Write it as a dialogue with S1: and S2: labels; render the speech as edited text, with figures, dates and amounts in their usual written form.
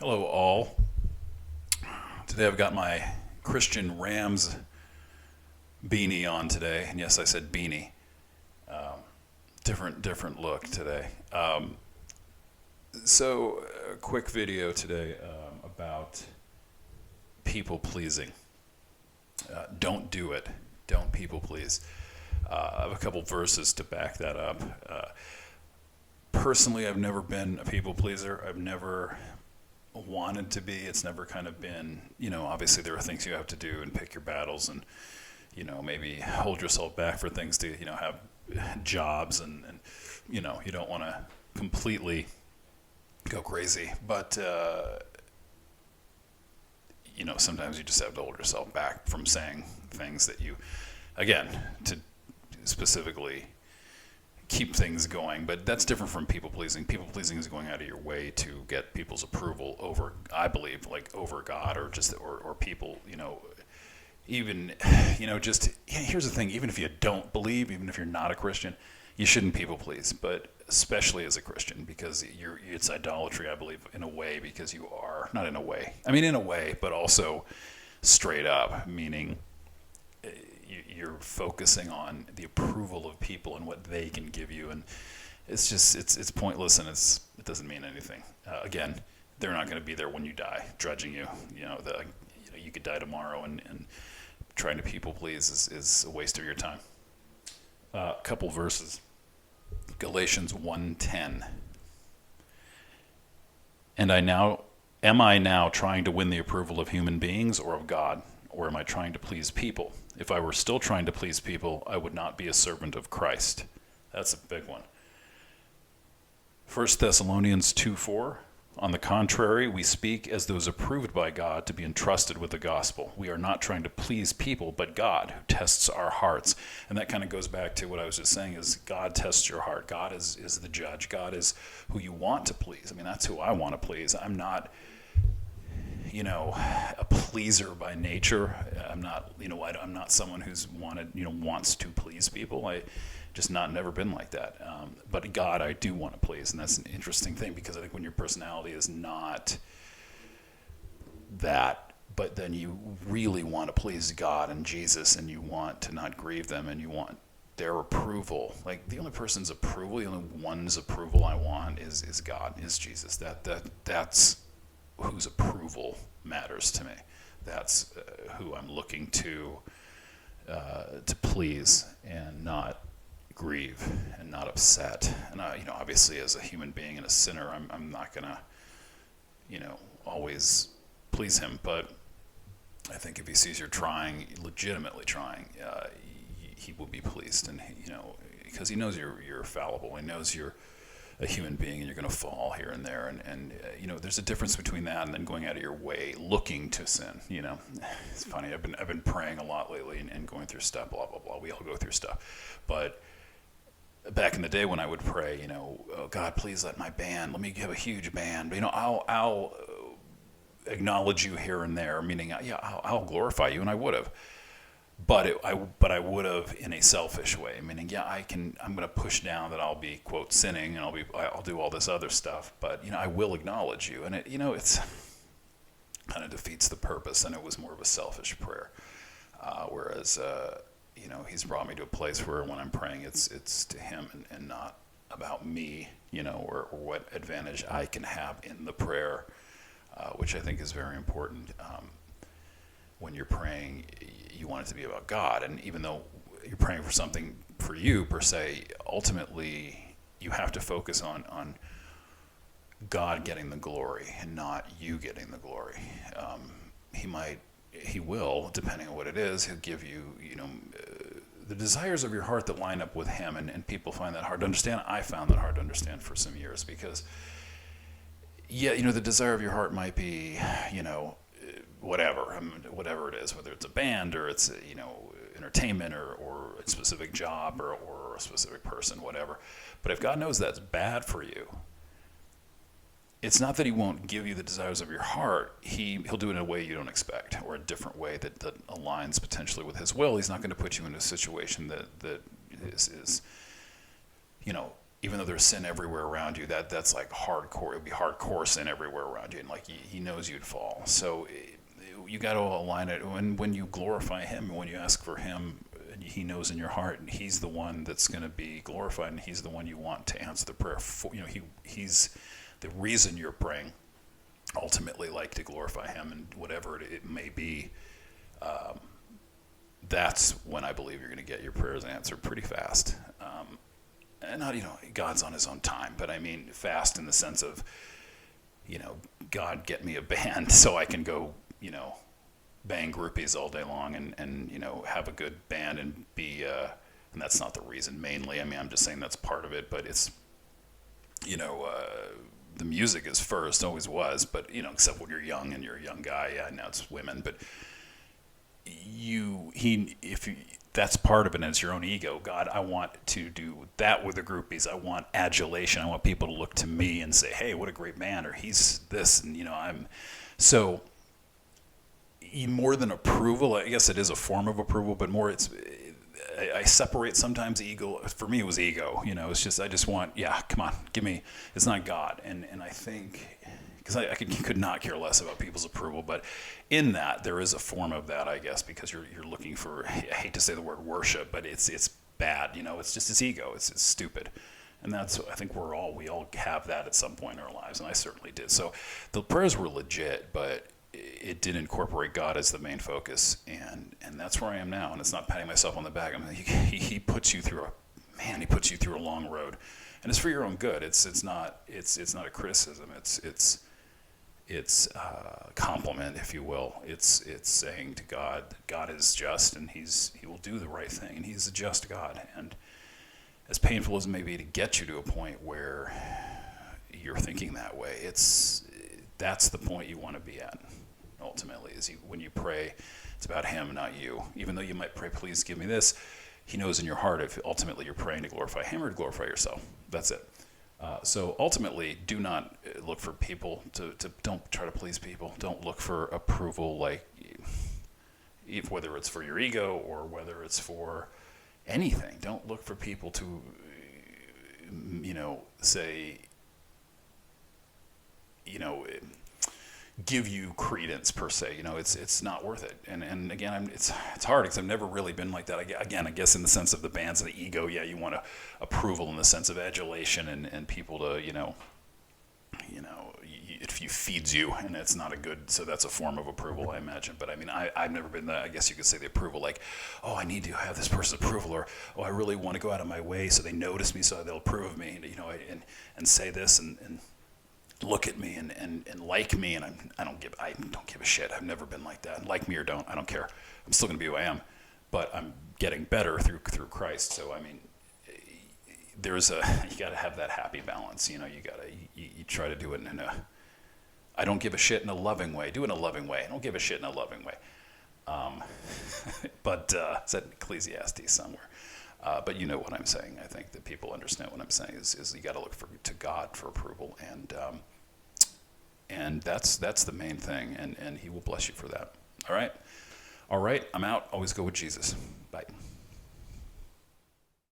S1: Hello, all. Today I've got my Christian Rams beanie on today, and yes, I said beanie. Different look today. A quick video today about people pleasing. Don't do it. Don't people please. I have a couple verses to back that up. Personally, I've never been a people pleaser. I've never wanted to be. It's never kind of been, obviously there are things you have to do and pick your battles and, maybe hold yourself back for things to, have jobs and you don't want to completely go crazy. But, sometimes you just have to hold yourself back from saying things that you, again, to specifically keep things going. But that's different from people pleasing. People pleasing is going out of your way to get people's approval over, I believe, like over God or just or people, even just here's the thing, even if you don't believe, even if you're not a Christian, you shouldn't people please, but especially as a Christian, because it's idolatry, I believe, in a way, because you are not in a way, in a way, but also straight up, meaning you're focusing on the approval of people and what they can give you, and it's just it's pointless, and it doesn't mean anything. Again, they're not going to be there when you die, judging you. You could die tomorrow, and trying to people please is a waste of your time. A couple verses. Galatians 1:10. And am I now trying to win the approval of human beings or of God? Or am I trying to please people? If I were still trying to please people, I would not be a servant of Christ. That's a big one. 1 Thessalonians 2:4. On the contrary, we speak as those approved by God to be entrusted with the gospel. We are not trying to please people, but God, who tests our hearts. And that kind of goes back to what I was just saying, is God tests your heart. God is the judge. God is who you want to please. That's who I want to please. I'm not a pleaser by nature. I'm not, I'm not someone who's wants to please people. I just never been like that. But God, I do want to please, and that's an interesting thing, because I think when your personality is not that, but then you really want to please God and Jesus, and you want to not grieve them, and you want their approval. Like, the only person's approval, the only one's approval I want is God, is Jesus. That's whose approval matters to me. That's who I'm looking to please, and not grieve, and not upset. And obviously, as a human being and a sinner, I'm not gonna always please him. But I think if he sees you're trying, legitimately trying, he will be pleased, and because he knows you're fallible. He knows you're a human being, and you're going to fall here and there, and there's a difference between that and then going out of your way looking to sin. It's funny, I've been praying a lot lately and going through stuff, blah blah blah. We all go through stuff, but back in the day when I would pray, oh God, please let me have a huge band, but I'll acknowledge you here and there, meaning I'll glorify you, and I would have. But I would have in a selfish way, meaning I'm going to push down that I'll be, quote, sinning, and I'll do all this other stuff, but I will acknowledge you, and it's kind of defeats the purpose, and it was more of a selfish prayer, whereas he's brought me to a place where when I'm praying, it's to him and not about me, or what advantage I can have in the prayer, which I think is very important. When you're praying, you want it to be about God, and even though you're praying for something for you per se, ultimately you have to focus on God getting the glory and not you getting the glory. He will, depending on what it is, he'll give you, the desires of your heart that line up with him, and people find that hard to understand. I found that hard to understand for some years, because the desire of your heart might be, whatever it is, whether it's a band or it's entertainment or a specific job or a specific person, whatever. But if God knows that's bad for you, it's not that he won't give you the desires of your heart. He'll do it in a way you don't expect, or a different way that aligns potentially with his will. He's not going to put you in a situation that is even though there's sin everywhere around you, that's like hardcore. It would be hardcore sin everywhere around you, and like he knows you'd fall. So you got to align it when you glorify him, when you ask for him. He knows in your heart, and he's the one that's going to be glorified, and he's the one you want to answer the prayer for. He's the reason you're praying. Ultimately, like to glorify him, and whatever it may be. That's when I believe you're going to get your prayers answered pretty fast. And not, God's on his own time, but I mean fast in the sense of, God, get me a band so I can go, bang groupies all day long and have a good band and be, and that's not the reason mainly. I mean, I'm just saying that's part of it, but it's, the music is first, always was, but, except when you're young and you're a young guy, yeah, now it's women, but that's part of it, and it's your own ego. God, I want to do that with the groupies. I want adulation. I want people to look to me and say, hey, what a great band, or he's this, and I'm so more than approval. I guess it is a form of approval, but more I separate sometimes ego. For me, it was ego. It's just I just want, come on, give me. It's not God, and I think because I could not care less about people's approval, but in that there is a form of that, I guess, because you're looking for. I hate to say the word worship, but it's bad. It's just ego. It's stupid, and that's I think we all have that at some point in our lives, and I certainly did. So the prayers were legit, but it did incorporate God as the main focus, and that's where I am now. And it's not patting myself on the back. I mean, he puts you through a long road, and it's for your own good. It's not a criticism. It's a compliment, if you will. It's saying to God that God is just, and He will do the right thing, and He's a just God. And as painful as it may be to get you to a point where you're thinking that way, that's the point you want to be at. Ultimately, when you pray, it's about Him, not you. Even though you might pray, please give me this, He knows in your heart if ultimately you're praying to glorify Him or to glorify yourself. That's it. So ultimately, do not look for people to don't try to please people. Don't look for approval, like whether it's for your ego or whether it's for anything. Don't look for people to, say, give you credence per se. It's not worth it. And again, it's hard because I've never really been like that. Again, I guess in the sense of the bands and the ego, you want approval in the sense of adulation and people to, it feeds you, and it's not a good, so that's a form of approval, I imagine. But I mean, I've never been that, I guess you could say the approval, like, oh, I need to have this person's approval, or, oh, I really want to go out of my way so they notice me so they'll approve of me, and say this and look at me and like me, and I don't give a shit. I've never been like that. Like me or don't, I don't care. I'm still going to be who I am, but I'm getting better through Christ. So I mean, you got to have that happy balance. You try to do it in a I don't give a shit in a loving way. Do it in a loving way. I don't give a shit in a loving way. But it's at Ecclesiastes somewhere. But you know what I'm saying. I think that people understand what I'm saying is you got to look to God for approval, and that's the main thing, and He will bless you for that. All right, I'm out. Always go with Jesus. Bye.